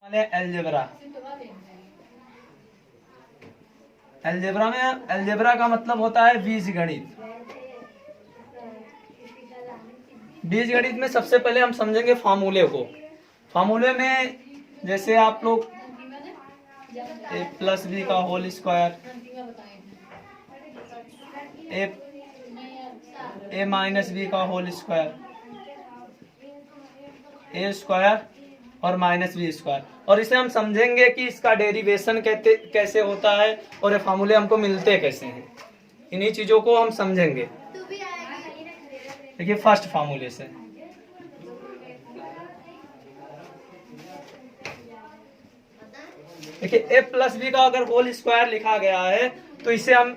Algebra. Algebra में algebra का मतलब होता है बीजगणित। बीजगणित में सबसे पहले हम समझेंगे फार्मूले को। फार्मूले में जैसे आप लोग ए प्लस बी का होल स्क्वायर, ए माइनस बी का होल स्क्वायर, ए स्क्वायर और माइनस बी स्क्वायर, और इसे हम समझेंगे कि इसका डेरिवेशन कैसे होता है और ये फार्मूले हमको मिलते कैसे हैं। इन्हीं चीजों को हम समझेंगे। देखिए फर्स्ट फार्मूले से देखिए ए प्लस बी का अगर होल स्क्वायर लिखा गया है तो इसे हम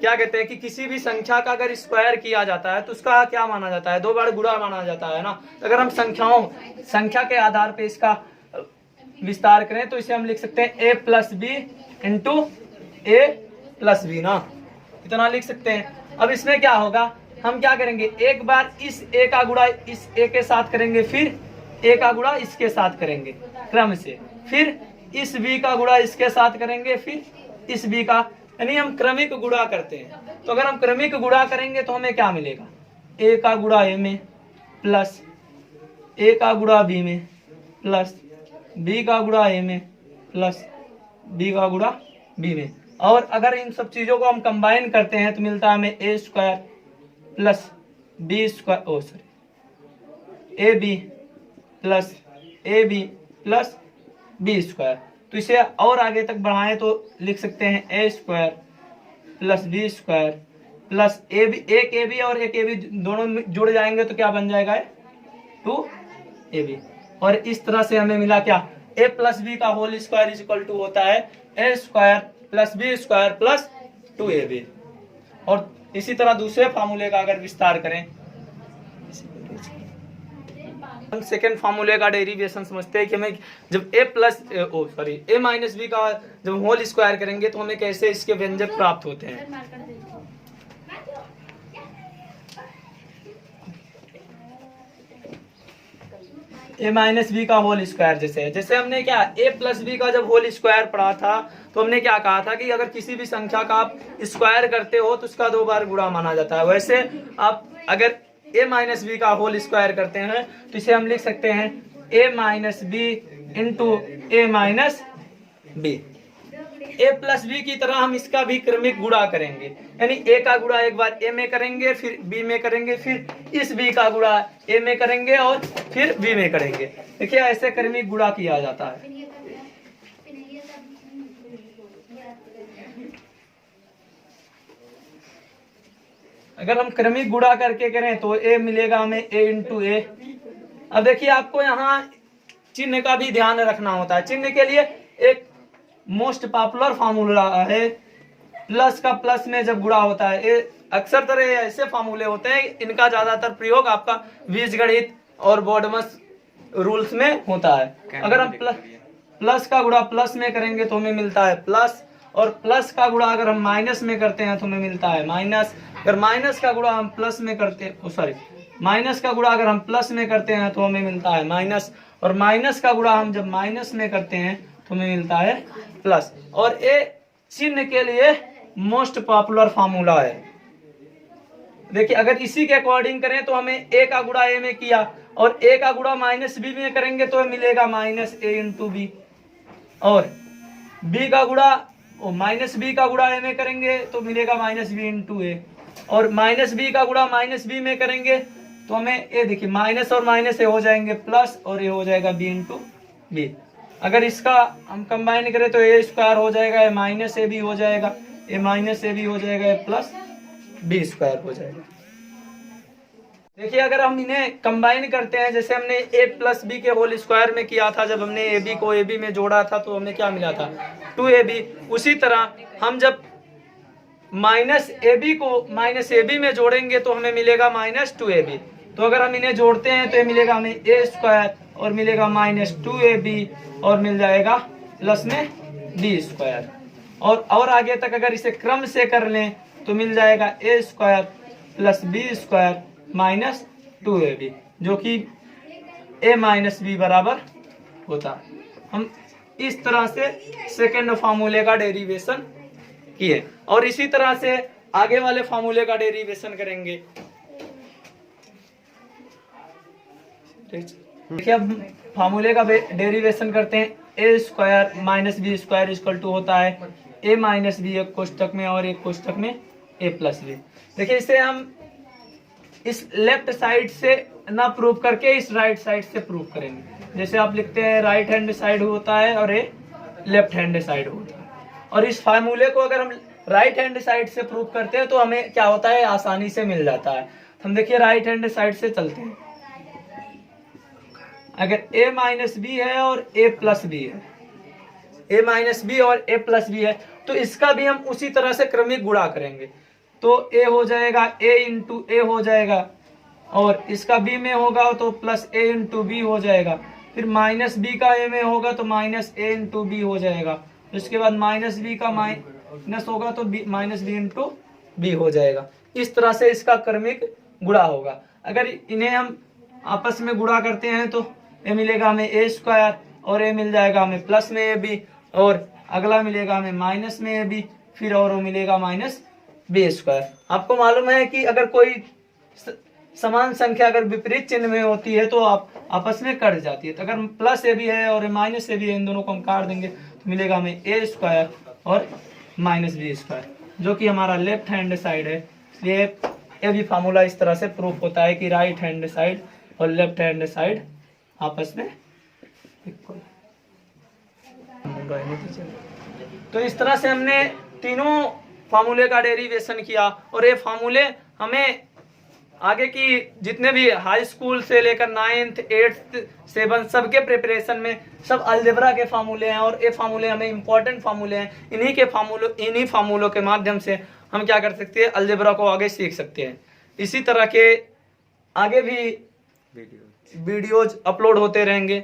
क्या कहते हैं कि किसी भी संख्या का अगर स्क्वायर किया जाता है तो उसका क्या माना जाता है, 2 बार गुणा माना जाता है ना। अगर हम संख्या के आधार पे इसका विस्तार करें तो इसे हम लिख सकते हैं ए प्लस बी इंटू ए प्लस बी ना, इतना लिख सकते हैं। अब इसमें क्या होगा, हम क्या करेंगे, एक बार इस ए का गुणा इस ए के साथ करेंगे, फिर ए का गुणा इसके साथ करेंगे क्रम से, फिर इस बी का गुणा इसके साथ करेंगे, फिर इस बी का, यानी हम क्रमिक गुणा करते हैं। तो अगर हम क्रमिक गुणा करेंगे तो हमें क्या मिलेगा, ए का गुणा ए में प्लस ए का गुणा बी में प्लस बी का गुणा ए में प्लस बी का गुणा बी में। और अगर इन सब चीजों को हम कंबाइन करते हैं तो मिलता है हमें A square plus B square A B plus A B plus B square. तो इसे और आगे तक बढ़ाएं तो लिख सकते हैं A square plus B square plus A B, एक ए बी और एक ए बी दोनों जुड़ जाएंगे तो क्या बन जाएगा, 2ab। और इस तरह से हमें मिला क्या, ए प्लस बी का whole square is equal to होता है A square plus B square plus 2ab। और इसी तरह दूसरे फार्मूले का अगर विस्तार करें, हम सेकेंड फार्मूले का डेरिवेशन समझते हैं कि हमें जब ए माइनस बी का जब होल स्क्वायर करेंगे तो हमें कैसे इसके व्यंजक प्राप्त होते हैं। ए माइनस बी का होल स्क्वायर जैसे हमने क्या ए प्लस बी का जब होल स्क्वायर पढ़ा था तो हमने क्या कहा था कि अगर किसी भी संख्या का आप स्क्वायर करते हो तो उसका 2 बार गुणा माना जाता है। वैसे आप अगर ए माइनस बी का होल स्क्वायर करते हैं तो इसे हम लिख सकते हैं ए माइनस बी इंटू ए माइनस बी। ए प्लस बी की तरह हम इसका भी क्रमिक गुणा करेंगे, यानी ए का गुणा एक बार ए में करेंगे, फिर बी में करेंगे, फिर इस बी का गुणा ए में करेंगे और फिर बी में करेंगे। देखिए ऐसे क्रमिक गुणा किया जाता है। अगर हम क्रमिक गुणा करके करें तो ए मिलेगा हमें ए इंटू ए। अब देखिए आपको यहाँ चिन्ह का भी ध्यान रखना होता है। चिन्ह के लिए एक मोस्ट पॉपुलर फार्मूला है, प्लस का प्लस में जब गुणा होता है। अक्सर तरह ऐसे फार्मूले होते हैं, इनका ज्यादातर प्रयोग आपका बीजगणित और बॉडमस रूल्स में होता है। अगर हम प्लस का गुणा प्लस में करेंगे तो हमें मिलता है प्लस, और प्लस का गुणा अगर हम माइनस में करते हैं तो हमें मिलता है माइनस। अगर माइनस का गुणा हम प्लस में करते हैं, माइनस का गुणा अगर हम प्लस में करते हैं तो हमें मिलता है माइनस, और माइनस का गुणा हम जब माइनस में करते हैं तो हमें मिलता है प्लस। और ए चिन्ह के लिए मोस्ट पॉपुलर फार्मूला है। देखिए अगर इसी के अकॉर्डिंग करें तो हमें ए का गुणा ए में किया और ए का गुणा माइनस बी में करेंगे तो मिलेगा माइनस ए इंटू बी, और बी का गुणा माइनस बी का गुणा ए में करेंगे तो मिलेगा माइनस बी इंटू ए, और माइनस बी का गुणा माइनस बी में करेंगे तो हमें ए, देखिए माइनस और माइनस ए हो जाएंगे प्लस, और ये हो जाएगा बी इंटू बी। अगर इसका हम कंबाइन करें तो ए स्क्वायर हो जाएगा, ए माइनस ए बी हो जाएगा, ए माइनस ए बी हो जाएगा, ए प्लस बी स्क्वायर हो जाएगा। देखिए अगर हम इन्हें कंबाइन करते हैं, जैसे हमने ए प्लस बी के होल स्क्वायर में किया था, जब हमने ए बी को ए बी में जोड़ा था तो हमें क्या मिला था, 2ab। उसी तरह हम जब माइनस ए बी को माइनस ए बी में जोड़ेंगे तो हमें मिलेगा माइनस 2ab। तो अगर हम इन्हें जोड़ते हैं तो ये मिलेगा हमें ए स्क्वायर और मिलेगा माइनस 2ab, और मिल जाएगा प्लस में बी स्क्वायर। और आगे तक अगर इसे क्रम से कर लें तो मिल जाएगा A square plus B square minus 2ab, जो कि ए माइनस बी बराबर होता है। हम इस तरह से सेकेंड फार्मूले का डेरिवेशन किए और इसी तरह से आगे वाले फार्मूले का डेरिवेशन करेंगे। देखिए अब फार्मूले का डेरिवेशन करते हैं। A square minus B square equal to होता है ए माइनस बी एक कोष्टक में और एक कोष्टक में ए प्लस बी। देखिए इसे हम इस लेफ्ट साइड से ना प्रूव करके इस राइट साइड से प्रूव करेंगे। जैसे आप लिखते हैं राइट हैंड साइड होता है और ये लेफ्ट हैंड साइड होता है, और इस फार्मूले को अगर हम राइट हैंड साइड से प्रूव करते हैं तो हमें क्या होता है, आसानी से मिल जाता है। हम देखिए राइट हैंड साइड से चलते हैं। अगर a माइनस बी है और a प्लस बी है, a माइनस बी और a प्लस बी है, तो इसका भी हम उसी तरह से क्रमिक गुणा करेंगे। तो a हो जाएगा a इंटू ए हो जाएगा, और इसका b में होगा तो प्लस a इंटू बी हो जाएगा। फिर माइनस बी का a में होगा तो माइनस a इंटू बी हो जाएगा। उसके बाद माइनस बी का माइनस होगा तो माइनस बी इंटू बी हो जाएगा। इस तरह से इसका क्रमिक गुणा होगा। अगर इन्हें हम आपस में गुणा करते हैं तो ए मिलेगा हमें ए स्क्वायर, और ए मिल जाएगा हमें प्लस में ए बी, और अगला मिलेगा हमें माइनस में ए बी, फिर और वो मिलेगा माइनस बी स्क्वायर। आपको मालूम है कि अगर कोई समान संख्या अगर विपरीत चिन्ह में होती है तो आप आपस में कट जाती है। तो अगर प्लस ए बी है और माइनस ए बी है, इन दोनों को हम काट देंगे तो मिलेगा हमें ए स्क्वायर और माइनस बी स्क्वायर, जो कि हमारा लेफ्ट हैंड साइड है। इसलिए ये भी फार्मूला इस तरह से प्रूफ होता है कि राइट हैंड साइड और लेफ्ट हैंड साइड आपस में इक्वल। तो इस तरह से हमने तीनों फार्मूले का डेरिवेशन किया, और ये फार्मूले हमें आगे की जितने भी हाई स्कूल से लेकर 9th 8th 7th सबके प्रिपरेशन में सब अलजेब्रा के फार्मूले हैं, और ये फार्मूले हमें इंपॉर्टेंट फार्मूले हैं। इन्हीं फार्मूलों के माध्यम से हम क्या कर सकते हैं, अलजेब्रा को आगे सीख सकते हैं। इसी तरह के आगे भी वीडियोज अपलोड होते रहेंगे।